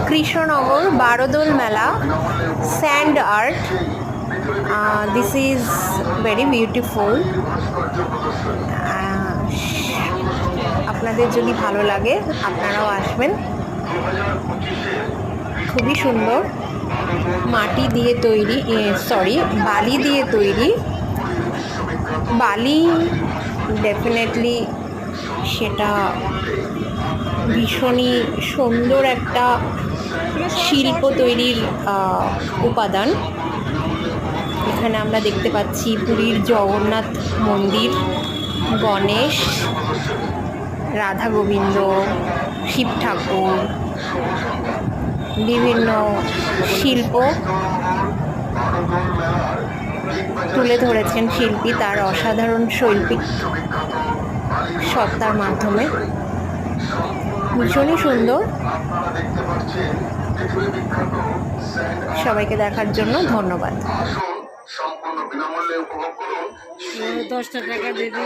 কৃষ্ণনগর বারোদোল মেলা sand art. This is very beautiful. আপনাদের যদি ভালো লাগে আপনারাও আসবেন। খুবই সুন্দর, মাটি দিয়ে তৈরি, বালি দিয়ে তৈরি। বালি ডেফিনেটলি সেটা ভীষণই সুন্দর একটা শিল্প তৈরির উপাদান। এখানে আমরা দেখতে পাচ্ছি পুরীর জগন্নাথ মন্দির, গণেশ, রাধা গোবিন্দ, শিব ঠাকুর, বিভিন্ন শিল্প তুলে ধরেছেন শিল্পী তার অসাধারণ শৈল্পিক সত্তার মাধ্যমে। ভীষণই সুন্দর। সবাইকে দেখার জন্য ধন্যবাদ। 10 টাকা দিদি।